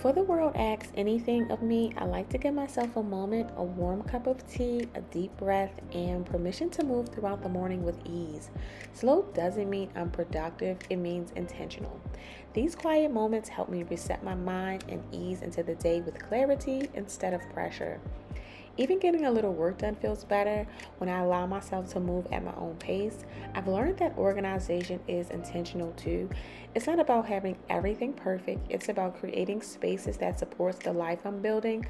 Before the world asks anything of me, I like to give myself a moment, a warm cup of tea, a deep breath, and permission to move throughout the morning with ease. Slow doesn't mean unproductive, it means intentional. These quiet moments help me reset my mind and ease into the day with clarity instead of pressure. Even getting a little work done feels better when I allow myself to move at my own pace. I've learned that organization is intentional too. It's not about having everything perfect, it's about creating spaces that supports the life I'm building.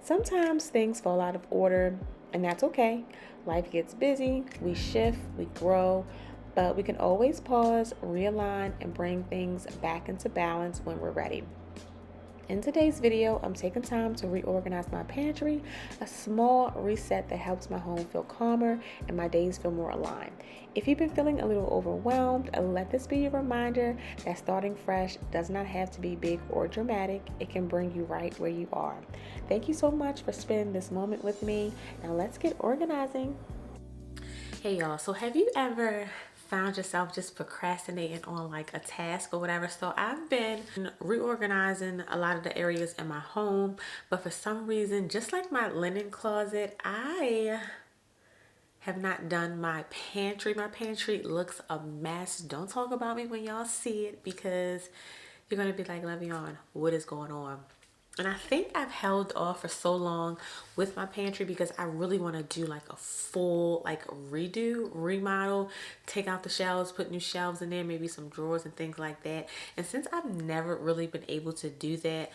Sometimes things fall out of order, and that's okay. Life gets busy, we shift, we grow, but we can always pause, realign, and bring things back into balance when we're ready. In today's video, I'm taking time to reorganize my pantry, a small reset that helps my home feel calmer and my days feel more aligned. If you've been feeling a little overwhelmed, let this be a reminder that starting fresh does not have to be big or dramatic. It can bring you right where you are. Thank you so much for spending this moment with me. Now let's get organizing. Hey y'all, so have you ever found yourself just procrastinating on like a task or whatever? So I've been reorganizing a lot of the areas in my home, but for some reason, just like my linen closet, I have not done my pantry. My pantry looks a mess. Don't talk about me when y'all see it, because you're gonna be like, Levion, what is going on? And I think I've held off for so long with my pantry because I really want to do like a full like redo, remodel, take out the shelves, put new shelves in there, maybe some drawers and things like that. And since I've never really been able to do that,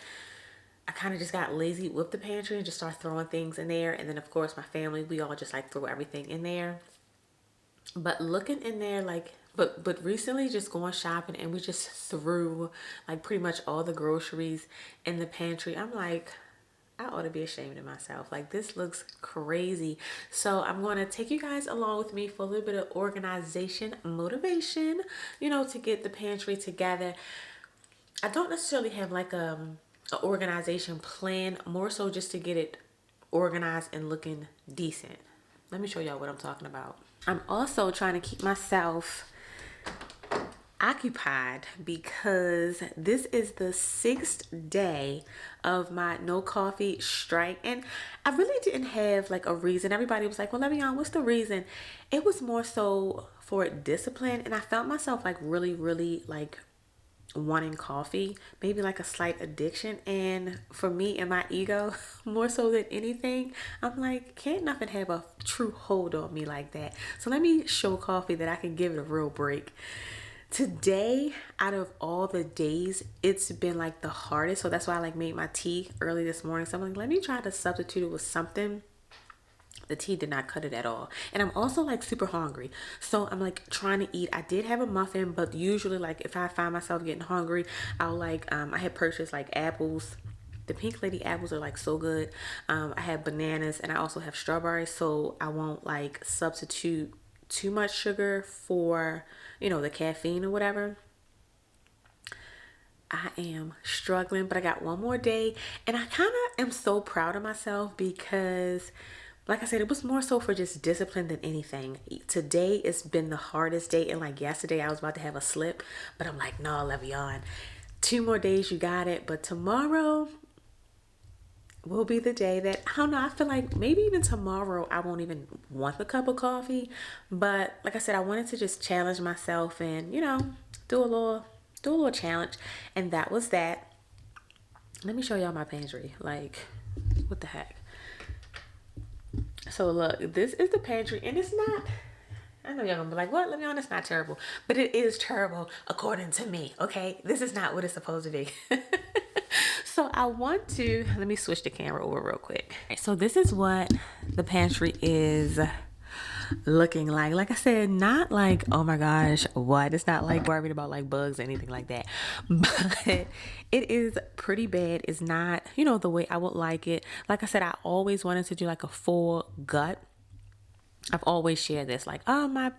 I kind of just got lazy with the pantry and just started throwing things in there. And then of course my family, we all just like throw everything in there. But looking in there, like, but recently just going shopping, and we just threw like pretty much all the groceries in the pantry. I'm like, I ought to be ashamed of myself. Like, this looks crazy. So I'm going to take you guys along with me for a little bit of organization motivation, to get the pantry together. I don't necessarily have like a organization plan, more so just to get it organized and looking decent. Let me show y'all what I'm talking about. I'm also trying to keep myself occupied because this is the 6th day of my no coffee strike, and I really didn't have like a reason. Everybody was like, well, Levion, what's the reason? It was more so for discipline, and I felt myself like really like wanting coffee, maybe like a slight addiction. And for me and my ego, more so than anything, I'm like, can't nothing have a true hold on me like that. So let me show coffee that I can give it a real break. Today, out of all the days, it's been like the hardest. So that's why I like made my tea early this morning. So I'm like, let me try to substitute it with something. The tea did not cut it at all. And I'm also like super hungry, so I'm like trying to eat. I did have a muffin, but usually like if I find myself getting hungry, I'll like I had purchased like apples. The Pink Lady apples are like so good. I have bananas, and I also have strawberries, so I won't like substitute too much sugar for the caffeine or whatever. I am struggling, but I got one more day, and I kind of am so proud of myself because, like I said, it was more so for just discipline than anything. Today it's been the hardest day, and like yesterday I was about to have a slip, but I'm like, no, Levion, 2 more days, you got it. But tomorrow will be the day that, I don't know, I feel like maybe even tomorrow I won't even want the cup of coffee. But like I said, I wanted to just challenge myself and, do a little challenge, and that was that. Let me show y'all my pantry. Like, what the heck? So look, this is the pantry, and it's not, I know y'all gonna be like, what, Levion, it's not terrible, but it is terrible according to me, okay? This is not what it's supposed to be. So I want to, let me switch the camera over real quick. So this is what the pantry is looking like. Like I said, not like, oh my gosh, what? It's not like worried about like bugs or anything like that, but it is pretty bad. It's not, the way I would like it. Like I said, I always wanted to do like a full gut. I've always shared this, like, oh, my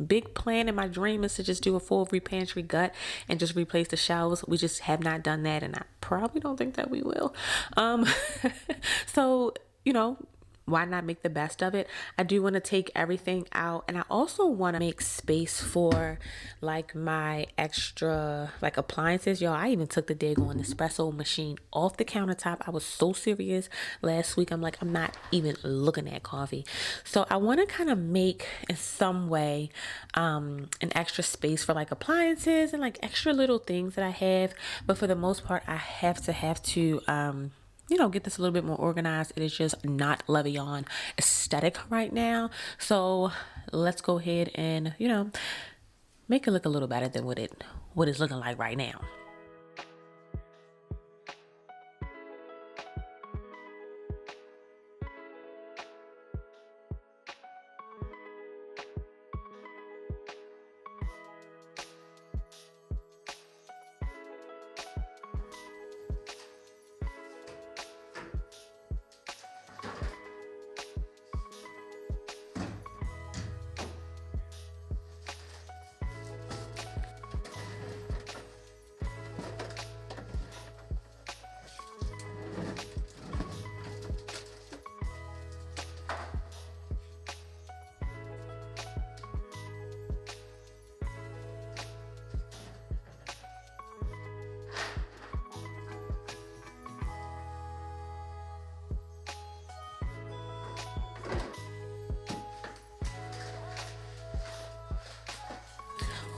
big plan and my dream is to just do a full repantry gut and just replace the shelves. We just have not done that, and I probably don't think that we will. So why not make the best of it? I do want to take everything out, and I also want to make space for like my extra like appliances. Y'all, I even took the daggone espresso machine off the countertop. I was so serious last week. I'm like, I'm not even looking at coffee. So I want to kind of make in some way an extra space for like appliances and like extra little things that I have. But for the most part, I have to you know, get this a little bit more organized. It is just not Le'Veon aesthetic right now. So let's go ahead and, you know, make it look a little better than what it's looking like right now.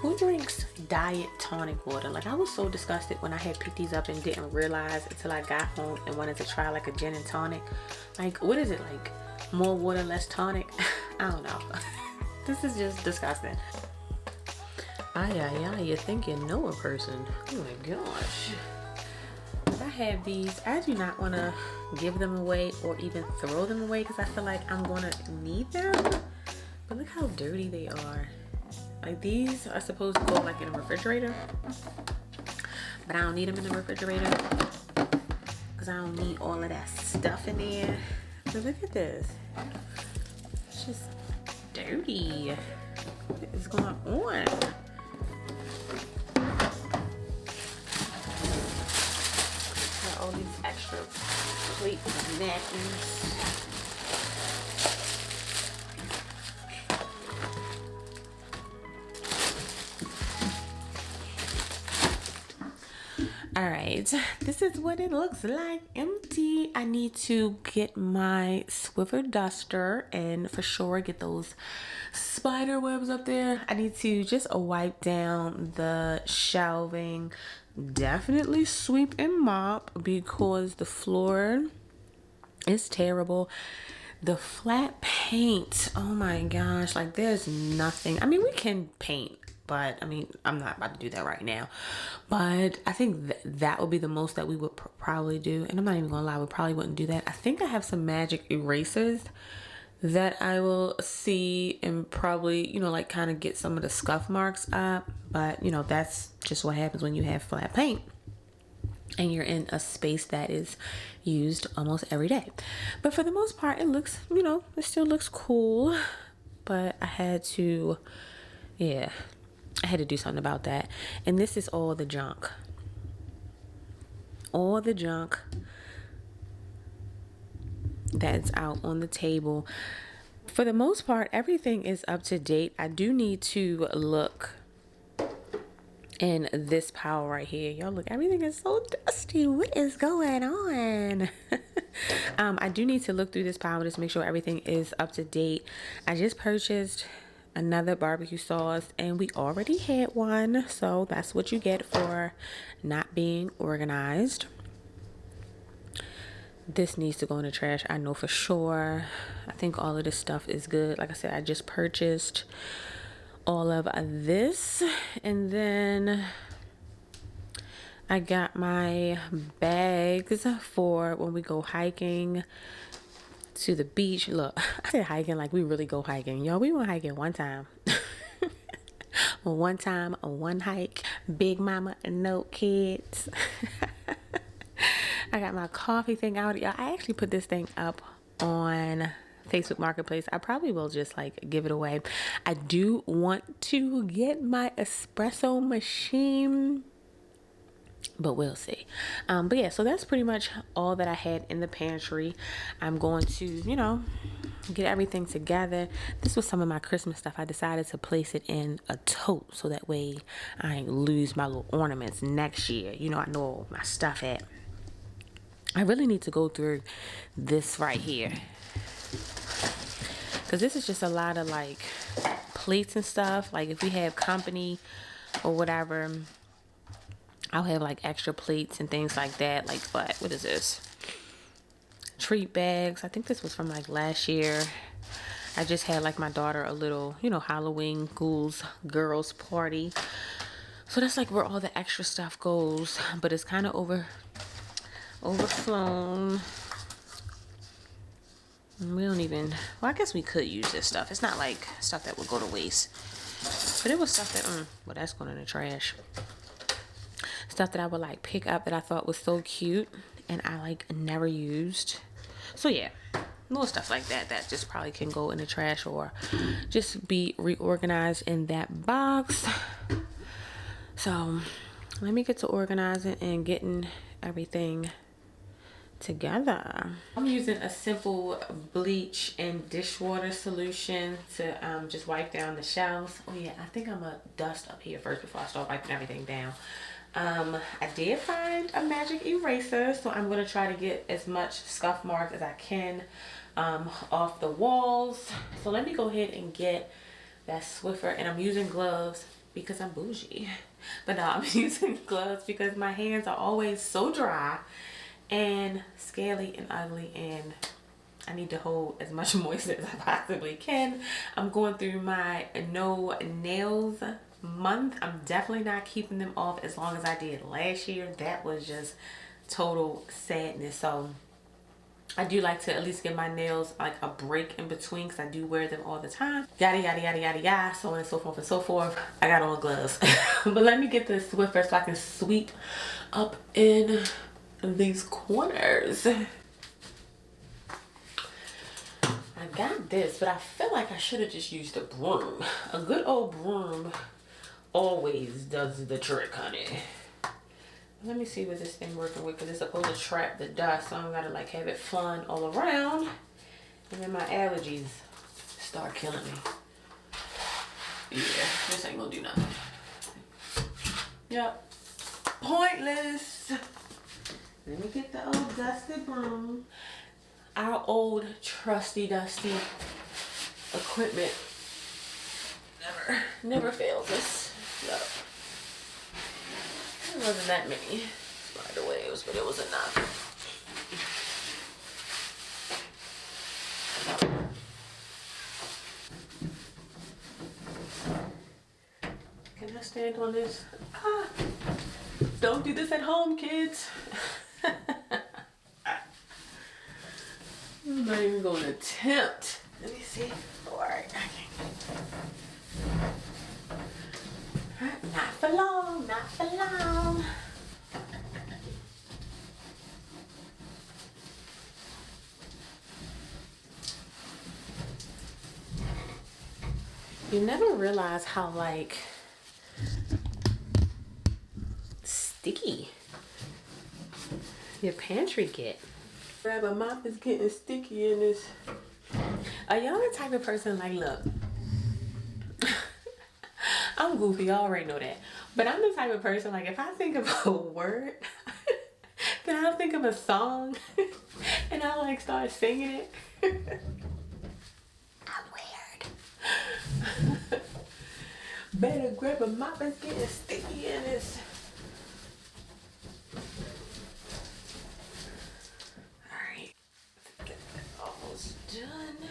Who drinks diet tonic water? Like, I was so disgusted when I had picked these up and didn't realize until I got home and wanted to try like a gin and tonic. Like, what is it, like more water, less tonic? I don't know. This is just disgusting. You think you know a person. Oh my gosh. If I have these, I do not want to give them away or even throw them away because I feel like I'm going to need them. But look how dirty they are. Like, these are supposed to go like in a refrigerator, but I don't need them in the refrigerator because I don't need all of that stuff in there. But look at this. It's just dirty. What is going on? Got all these extra plates and napkins. All right, this is what it looks like, empty. I need to get my Swiffer duster and for sure get those spider webs up there. I need to just wipe down the shelving, definitely sweep and mop because the floor is terrible. The flat paint, oh my gosh, like there's nothing. I mean, we can paint, but I mean, I'm not about to do that right now. But I think that would be the most that we would probably do. And I'm not even gonna lie, we probably wouldn't do that. I think I have some magic erasers that I will see and probably, you know, like kind of get some of the scuff marks up. But, you know, that's just what happens when you have flat paint and you're in a space that is used almost every day. But for the most part, it looks, you know, it still looks cool. But I had to, yeah, I had to do something about that. And this is all the junk. All the junk that's out on the table. For the most part, everything is up to date. I do need to look in this pile right here. Y'all look, everything is so dusty. What is going on? I do need to look through this pile just to make sure everything is up to date. I just purchased another barbecue sauce and we already had one, so that's what you get for not being organized. This needs to go in the trash, I know for sure. I think all of this stuff is good. Like I said, I just purchased all of this, and then I got my bags for when we go hiking to the beach. Look, I said hiking like we really go hiking. Y'all, we went hiking one time. One hike. Big mama, no kids. I got my coffee thing out. Y'all, I actually put this thing up on Facebook Marketplace. I probably will just like give it away. I do want to get my espresso machine. but we'll see. But yeah, so that's pretty much all that I had in the pantry. I'm going to, get everything together. This was some of my Christmas stuff. I decided to place it in a tote so that way I ain't lose my little ornaments next year. I know my stuff at. I really need to go through this right here, because this is just a lot of like plates and stuff. Like if we have company or whatever, I'll have like extra plates and things like that. Like what is this? Treat bags. I think this was from like last year. I just had like my daughter a little, Halloween girls party. So that's like where all the extra stuff goes, but it's kind of overflown. We don't even, well, I guess we could use this stuff. It's not like stuff that would go to waste, but it was stuff that, well, that's going in the trash. Stuff that I would like pick up that I thought was so cute and I like never used. So yeah, little stuff like that just probably can go in the trash or just be reorganized in that box. So let me get to organizing and getting everything together. I'm using a simple bleach and dishwater solution to just wipe down the shelves. Oh yeah, I think I'm gonna dust up here first before I start wiping everything down. I did find a magic eraser, so I'm gonna try to get as much scuff marks as I can off the walls. So let me go ahead and get that Swiffer, and I'm using gloves because I'm bougie. But no, I'm using gloves because my hands are always so dry and scaly and ugly, and I need to hold as much moisture as I possibly can. I'm going through my no nails month. I'm definitely not keeping them off as long as I did last year. That was just total sadness. So I do like to at least give my nails like a break in between because I do wear them all the time. Yada yada yada yada yada, so on and so forth and so forth. I got on gloves. But let me get this Swiffer so I can sweep up in these corners. I got this, but I feel like I should have just used a broom. A good old broom always does the trick, honey. Let me see what this thing working with, because it's supposed to trap the dust, so I'm gonna like have it flying all around, and then my allergies start killing me. Yeah, this ain't gonna do nothing. Yep, pointless. Let me get the old dusty broom. Our old trusty dusty equipment never fails us. Yep. There wasn't that many spider webs, but it was enough. Can I stand on this? Ah, don't do this at home, kids. I'm not even going to attempt. Let me see. All right, not for long, not for long. You never realize how like sticky your pantry get. Grab a mop is getting sticky in this. Are y'all the type of person like, look, I'm goofy, I already know that. But I'm the type of person, like, if I think of a word, then I'll think of a song, and I'll, like, start singing it. I'm weird. Better grab a mop, it's getting sticky in this. Alright, get that almost done.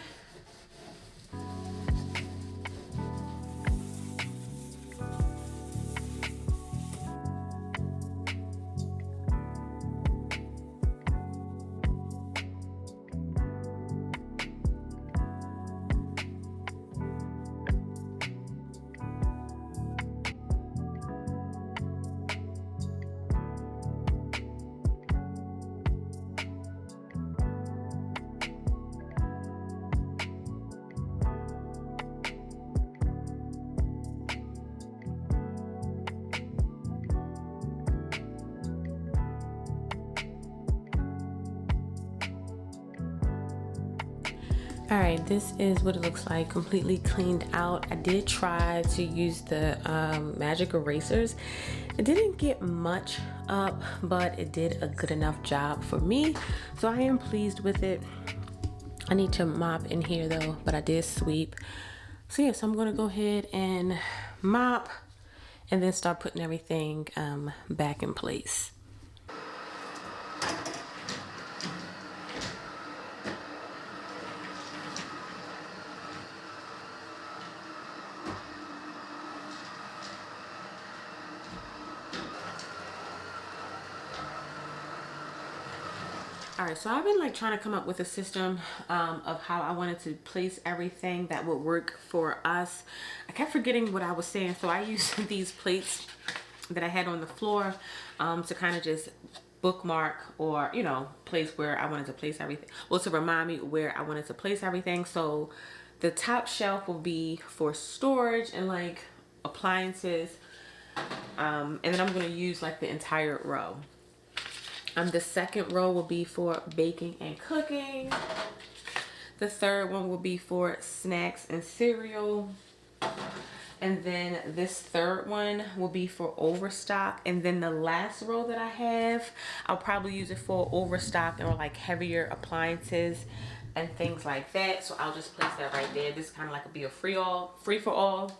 All right, this is what it looks like, completely cleaned out. I did try to use the magic erasers. It didn't get much up, but it did a good enough job for me, so I am pleased with it. I need to mop in here though, but I did sweep. So yeah, so I'm gonna go ahead and mop and then start putting everything back in place. All right, so I've been like trying to come up with a system of how I wanted to place everything that would work for us. I kept forgetting what I was saying, so I used these plates that I had on the floor to kind of just bookmark, or you know, place where I wanted to place everything. Well, to remind me where I wanted to place everything. So the top shelf will be for storage and like appliances, and then I'm going to use like the entire row. The second row will be for baking and cooking. The third one will be for snacks and cereal. And then this third one will be for overstock. And then the last row that I have, I'll probably use it for overstock or like heavier appliances and things like that. So I'll just place that right there. This kind of like be a free for all.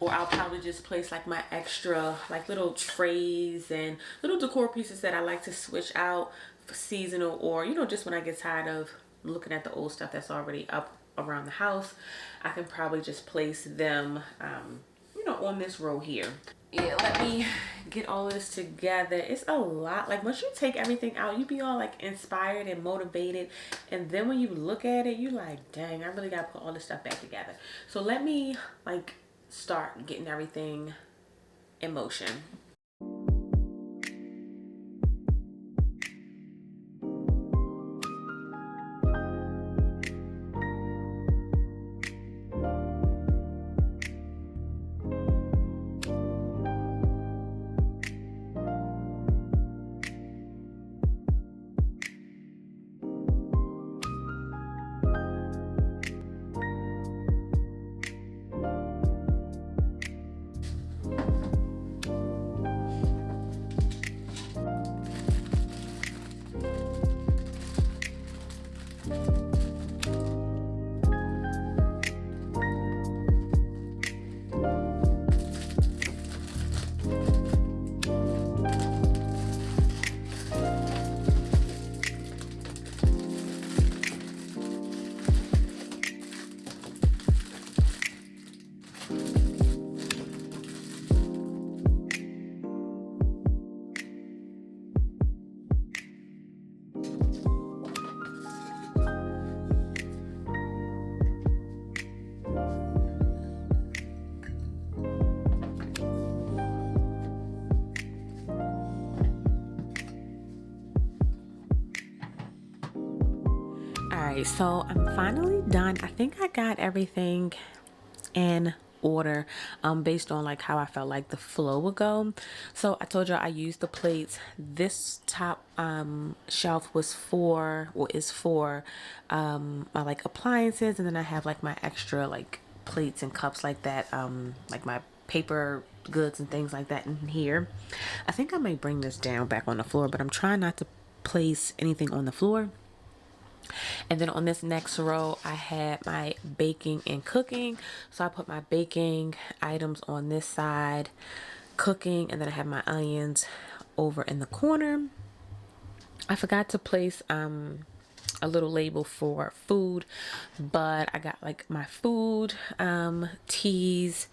Or I'll probably just place like my extra like little trays and little decor pieces that I like to switch out for seasonal, or you know, just when I get tired of looking at the old stuff that's already up around the house, I can probably just place them you know, on this row here. Yeah, let me get all of this together. It's a lot. Like once you take everything out, you be all like inspired and motivated, and then when you look at it, you like, dang, I really gotta put all this stuff back together. So let me like start getting everything in motion. Alright, so I'm finally done. I think I got everything in order based on like how I felt like the flow would go. So I told you I used the plates. This top shelf was for, or is for my like appliances, and then I have like my extra like plates and cups like that, like my paper goods and things like that in here. I think I may bring this down back on the floor, but I'm trying not to place anything on the floor. And then on this next row, I had my baking and cooking. So I put my baking items on this side, cooking, and then I have my onions over in the corner. I forgot to place a little label for food, but I got like my food, teas,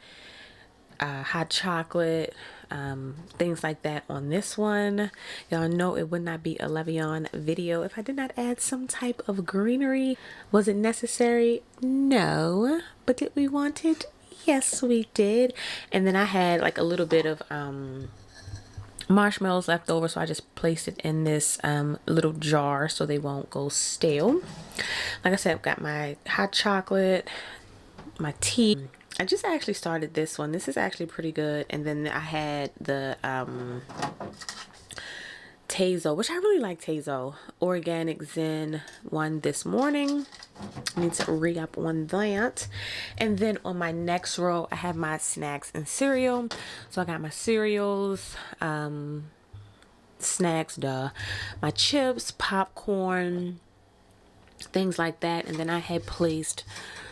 hot chocolate, things like that on this one. Y'all know it would not be a Levion video if I did not add some type of greenery. Was it necessary? No. But did we want it? Yes, we did. And then I had like a little bit of marshmallows left over, so I just placed it in this little jar so they won't go stale. Like I said, I've got my hot chocolate, my tea. I just actually started this one. This is actually pretty good. And then I had the Tazo, which I really like Tazo. Organic Zen one this morning. Need to re-up on that. And then on my next row, I have my snacks and cereal. So I got my cereals, snacks, my chips, popcorn, things like that. And then I had placed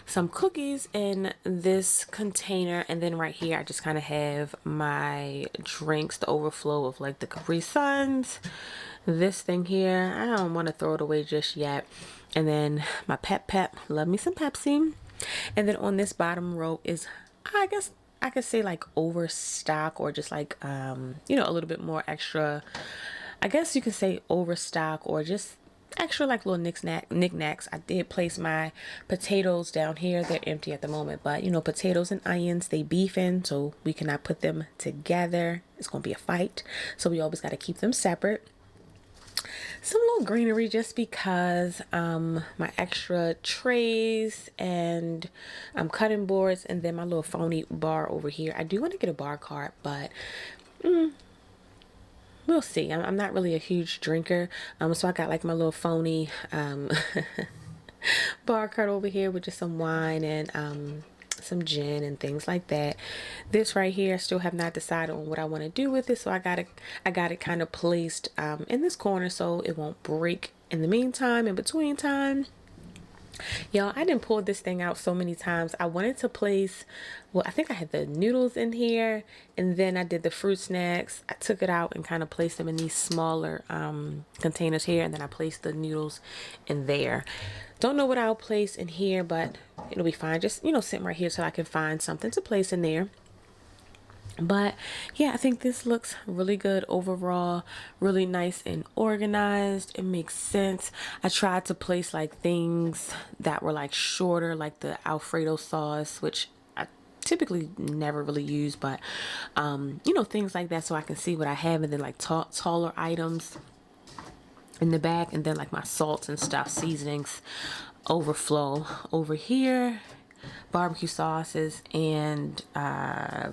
some cookies in this container, and then right here I just kind of have my drinks, the overflow of like the Capri Suns, this thing here. I don't want to throw it away just yet. And then my pep, love me some Pepsi. And then on this bottom row is, I guess I could say, like overstock, or just like you know, a little bit more extra. I guess you could say overstock, or just extra like little knickknacks. I did place my potatoes down here. They're empty at the moment, but you know, potatoes and onions, they beefing, so we cannot put them together. It's gonna be a fight, so we always got to keep them separate. Some little greenery just because my extra trays and cutting boards, and then my little phony bar over here. I do want to get a bar cart, but we'll see. I'm not really a huge drinker, so I got like my little phony bar cart over here with just some wine and some gin and things like that. This right here, I still have not decided on what I want to do with it, so I got it kind of placed in this corner so it won't break in the meantime, in between time. Y'all, I didn't pull this thing out so many times. I wanted to place, well, I think I had the noodles in here, and then I did the fruit snacks. I took it out and kind of placed them in these smaller containers here, and then I placed the noodles in there. Don't know what I'll place in here, but it'll be fine. Just, you know, sitting right here so I can find something to place in there. But yeah, I think this looks really good overall, really nice and organized. It makes sense. I tried to place like things that were like shorter, like the Alfredo sauce, which I typically never really use, but you know, things like that, so I can see what I have, and then like taller items in the back, and then like my salts and stuff, seasonings overflow over here, barbecue sauces and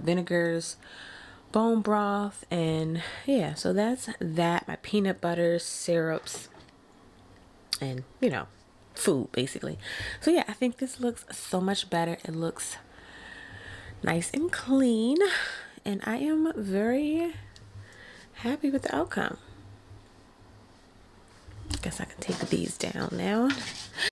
vinegars, bone broth, and yeah, so that's that. My peanut butter, syrups, and you know, food basically. So yeah, I think this looks so much better. It looks nice and clean, and I am very happy with the outcome. I guess I can take these down now.